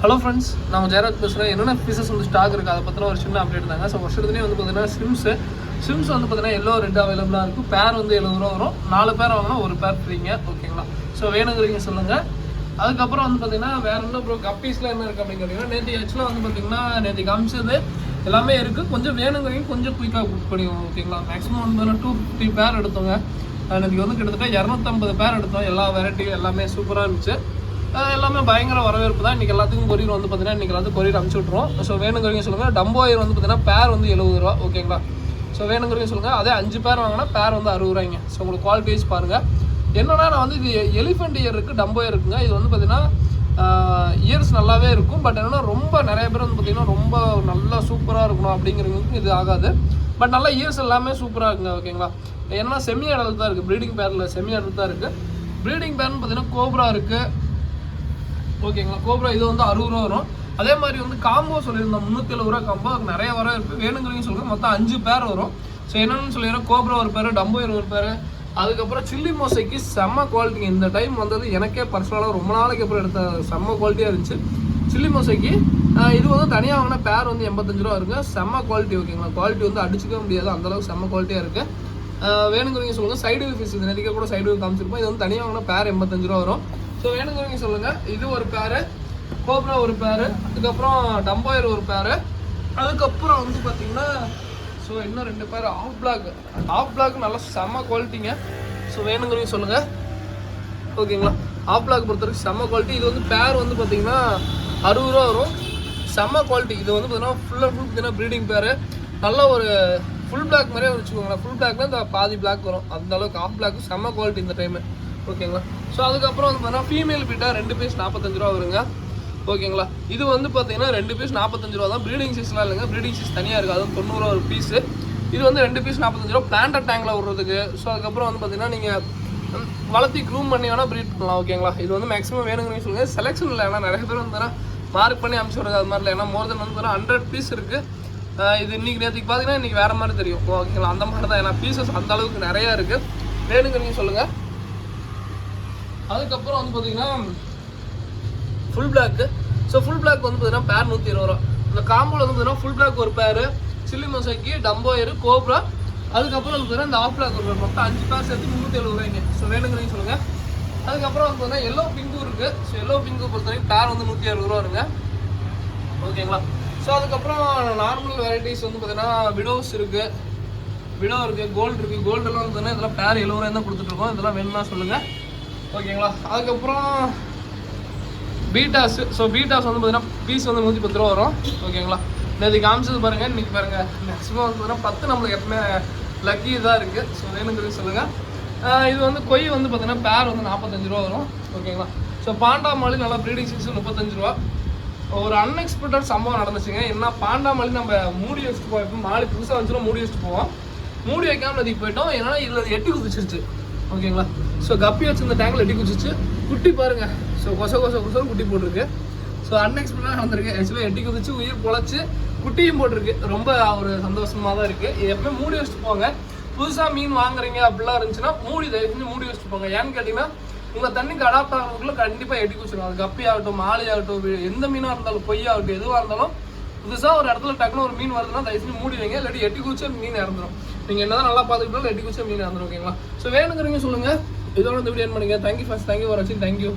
Hello friends, நான் ஜெயராஜ் பேசுகிறேன். என்னென்ன பீசஸ் வந்து ஸ்டாக் இருக்குது அதை பற்றின ஒரு சின்ன அப்டேட் தாங்க. ஸோ வருஷத்துலேயே வந்து பார்த்தீங்கன்னா சிம்ஸ் வந்து பார்த்தீங்கன்னா எல்லோ ரெட் அவைலபிளாக இருக்கும். பேர் வந்து 70 ரூபா வரும். 4 பேர் வாங்கினா ஒரு பேர் ஃப்ரீங்க. ஓகேங்களா? ஸோ வேணுங்கிறீங்க சொல்லுங்கள். அதுக்கப்புறம் வந்து பார்த்தீங்கன்னா வேறு என்ன ப்ரோ கப்பீஸில் என்ன இருக்குது அப்படின்னு கேட்டிங்கன்னா, நேற்று ஆக்சுவலாக வந்து பார்த்தீங்கன்னா நேற்று காமிச்சது எல்லாமே இருக்குது. கொஞ்சம் வேணுங்கிறீங்க கொஞ்சம் குயிக்காக புக் பண்ணிக்கோங்க. ஓகேங்களா? மேக்ஸிமம் வந்து 250 பேர் எடுத்தோங்க. எனக்கு வந்து கிட்டத்தட்ட 250 பேர் எடுத்தோம். எல்லா வெரைட்டியும் எல்லாமே சூப்பராக இருந்துச்சு. எல்லாமே பயங்கர வரவேற்பு தான். இன்றைக்கி எல்லாத்துக்கும் கொரியர் வந்து பார்த்தீங்கன்னா இன்றைக்கி எல்லாத்துக்கும் கொரியர் அனுப்பிச்சி விட்ருவோம். ஸோ வேணுங்கிறீங்க சொல்லுங்கள். டம்போ ஒயர் வந்து பார்த்தீங்கன்னா பேர் வந்து 70 ரூபா. ஓகேங்களா? ஸோ வேணுங்கிறீங்க சொல்லுங்கள். அதே 5 பேர் வாங்கினா பேர் வந்து 60 ரூபாய்ங்க. ஸோ உங்களுக்கு குவாலிட்டி வைஸ் பாருங்கள். என்னன்னா நான் வந்து இது எலிஃபெண்ட் இயர் இருக்குது, டம்போ இயர் இருக்குங்க. இது வந்து பார்த்தீங்கன்னா இயர்ஸ் நல்லாவே இருக்கும். பட் என்னென்னா ரொம்ப நிறைய பேர் வந்து பார்த்தீங்கன்னா ரொம்ப நல்லா சூப்பராக இருக்கணும் அப்படிங்கிறவங்களுக்கு இது ஆகாது. பட் நல்லா இயர்ஸ் எல்லாமே சூப்பராக இருக்குங்க. ஓகேங்களா? ஏன்னா செமி அடல் தான் இருக்குது. ப்ரீடிங் பேரில் செமி அடல் தான் இருக்குது. ப்ரீடிங் பேர்னு பார்த்தீங்கன்னா கோப்ரா இருக்குது. ஓகேங்களா? கோப்ரா இது வந்து 60 ரூபா வரும். அதே மாதிரி வந்து காம்போ சொல்லியிருந்தோம் 370 ரூபா காம்போ. அதுக்கு நிறைய வர இருக்குது. வேணுங்கிறீங்க சொல்லுங்கள். மொத்தம் 5 பேர் வரும். ஸோ என்னென்னு சொல்லிடுறோம், கோப்ரா ஒரு பேர், டம்போயர் ஒரு பேர், அதுக்கப்புறம் சில்லி மோசைக்கு செம்ம குவாலிட்டிங்க. இந்த டைம் வந்தது எனக்கே பர்சனலாக ரொம்ப நாளைக்கு அப்புறம் எடுத்த செம்ம குவாலிட்டியாக இருந்துச்சு சில்லி மோசைக்கு. இது வந்து தனியாக வாங்கினா பேர் வந்து 85 ரூபா இருக்குது. செம்ம குவாலிட்டி. ஓகேங்களா? குவாலிட்டி வந்து அடிச்சிக்க முடியாது, அந்தளவுக்கு செம்ம குவாலிட்டியாக இருக்குது. வேணுங்கிறீங்க சொல்லுங்கள். சைடு ஃபீஸ் இது நிறைய கூட சைடு காமிச்சிருப்போம். இது வந்து தனியாக வாங்கினா பேர் 85 ரூபா வரும். ஸோ வேணுங்கிறவங்க சொல்லுங்கள். இது ஒரு பேரு, கோப்ரா ஒரு பேரு, அதுக்கப்புறம் டம்போயர் ஒரு பேரு, அதுக்கப்புறம் வந்து பார்த்தீங்கன்னா ஸோ இன்னும் 2 பேர் ஆஃப் பிளாக் நல்லா செம்ம குவாலிட்டிங்க. ஸோ வேணுங்கிறவங்க சொல்லுங்கள். ஓகேங்களா? ஆஃப் பிளாக் பொறுத்த வரைக்கும் செம்ம குவாலிட்டி. இது வந்து பேர் வந்து பார்த்தீங்கன்னா 60 ரூபா வரும். செம்ம குவாலிட்டி. இது வந்து பார்த்தீங்கன்னா ஃபுல் பார்த்தீங்கன்னா ப்ரீடிங் பேர். நல்ல ஒரு ஃபுல் பிளாக் மாதிரியே வச்சுக்கோங்களேன். ஃபுல் பிளாக்னா இந்த பாதி பிளாக் வரும். அந்த அளவுக்கு ஆஃப் பிளாக் செம்ம குவாலிட்டி இந்த டைமு. ஓகேங்களா? ஸோ அதுக்கப்புறம் வந்து பார்த்தீங்கன்னா ஃபீமேல் பீட்டா 2 பீஸ் 45 ரூபா வருங்க. ஓகேங்களா? இது வந்து பார்த்தீங்கன்னா 2 பீஸ் 45 ரூபா தான். ப்ரீடிங் சீஸ்லாம் இல்லைங்க. ப்ரீடிங் சீஸ் தனியாக இருக்குது. அதுவும் 90 ரூபா ஒரு பீஸு. இது வந்து 2 பீஸ் 45 ரூபா பிளான்டட் டேங்கில் விடுறதுக்கு. ஸோ அதுக்கப்புறம் வந்து பார்த்தீங்கன்னா நீங்கள் வளர்த்தி க்ரூம் பண்ணி வேணால் ப்ரீட் பண்ணலாம். ஓகேங்களா? இது வந்து மேக்ஸிமம் வேணுங்கன்னு சொல்லுங்கள். செலெக்ஷன் இல்லை, ஏன்னா நிறைய பேர் வந்து மார்க் பண்ணி அனுப்பிச்சு விடுறது அது மாதிரி இல்லை. ஏன்னா மோர் தென் வந்து 100 பீஸ் இருக்குது. இது இன்றைக்கி நேற்றுக்கு பார்த்தீங்கன்னா இன்றைக்கி வேறு மாதிரி தெரியும். ஓகேங்களா? அந்த மாதிரி தான். ஏன்னா பீசஸ் அந்த அளவுக்கு நிறையா இருக்குது. வேணுங்கிறீங்க சொல்லுங்கள். அதுக்கப்புறம் வந்து பார்த்தீங்கன்னா full black. So full black வந்து பார்த்தீங்கன்னா பேர் 120 ரூபா. இந்த காம்போவில் வந்து பார்த்தீங்கன்னா ஃபுல் பிளாக் ஒரு பேர், சில்லி மொசைக்கு, டம்போயர், கோப்ரா, அதுக்கப்புறம் வந்து பார்த்தீங்கன்னா இந்த ஆஃப் பிளாக் ஒரு பேர். மொத்தம் 5 பேர் சேர்த்து 370 ரூபாய்ங்க. ஸோ வேணுங்கிறீங்க சொல்லுங்கள். அதுக்கப்புறம் வந்து பார்த்தீங்கன்னா எல்லோ பிங்கும் இருக்குது. ஸோ எல்லோ பிங்கு பொறுத்த வரைக்கும் பேர் வந்து 160 ரூபா வருங்க. ஓகேங்களா? ஸோ அதுக்கப்புறம் நார்மல் வெரைட்டிஸ் வந்து பார்த்தீங்கன்னா விடோஸ் இருக்குது, கோல்டு இருக்குது. கோல்டெல்லாம் வந்து பார்த்தீங்கன்னா இதெல்லாம் பேர் 70 ரூபாய் தான் கொடுத்துட்ருக்கோம். இதெல்லாம் வேணும்னா சொல்லுங்கள். ஓகேங்களா? அதுக்கப்புறம் பீட்டாஸ். ஸோ பீட்டாஸ் வந்து பார்த்தீங்கன்னா பீஸ் வந்து 110 ரூபா வரும். ஓகேங்களா? நேற்று காமிச்சது பாருங்கள். இன்றைக்கி பாருங்கள் மேக்ஸிமம் வந்து பார்த்தீங்கன்னா 10 நம்மளுக்கு எப்பவுமே லக்கி இதாக இருக்குது. ஸோ வேணுங்கிறது சொல்லுங்கள். இது வந்து கொய் வந்து பார்த்தீங்கன்னா பேர் வந்து 45 ரூபா வரும். ஓகேங்களா? ஸோ பாண்டா மாலி நல்லா ப்ரீடிங் சீஸ் 35 ரூபா. ஒரு அன்எக்ஸ்பெக்டட் சம்பவம் நடந்துச்சுங்க. என்ன பாண்டா மாலி நம்ம மூடி வச்சுட்டு போவோம். இப்போ மாலி புதுசாக வந்துச்சுன்னா மூடி வச்சுட்டு போவோம். மூடி வைக்காமல் நதிக்கு போயிட்டோம். ஏன்னா இதில் எட்டி குதிச்சிருச்சு. ஓகேங்களா? ஸோ கப்பி வச்சு இந்த டேங்கில் எட்டி குதிச்சிச்சு. குட்டி பாருங்கள். ஸோ கொசம் குட்டி போட்டிருக்கு. ஸோ அன்எக்ஸ்பெக்டடாக நடந்திருக்கு. ஆக்சுவலாக எட்டி குதிச்சு உயிர் பொழைச்சி குட்டியும் போட்டிருக்கு. ரொம்ப ஒரு சந்தோஷமாக தான் இருக்குது. இது எப்பவுமே மூடி வச்சுட்டு போங்க. புதுசாக மீன் வாங்குறீங்க அப்படிலாம் இருந்துச்சுன்னா தயவு செஞ்சு மூடி வச்சுட்டு போங்க. ஏன்னு கேட்டிங்கன்னா உங்கள் தண்ணிக்கு அடாப்ட் ஆகிறதுக்குள்ள கண்டிப்பாக எட்டி குதிச்சிடும். அது கப்பி ஆகட்டும், மாலி ஆகட்டும், எந்த மீனாக இருந்தாலும், பொய்யாகட்டும், எதுவாக இருந்தாலும் புதுசாக ஒரு இடத்துல டக்குன்னு ஒரு மீன் வருதுன்னா தயவு செஞ்சு மூடி வைங்க. இல்லாட்டி எட்டி குதிச்சா மீன் இறந்துடும். நீங்கள் என்ன தான் நல்லா பார்த்துக்கிட்டாலும் எட்டி குதிச்சா மீன் இறந்துடும். ஓகேங்களா? ஸோ வேணுங்கிறீங்க சொல்லுங்கள். இதோட இந்த வீடியோ என் பண்ணுங்க. தேங்க்யூ ஃபார் வாட்சிங். தேங்க்யூ.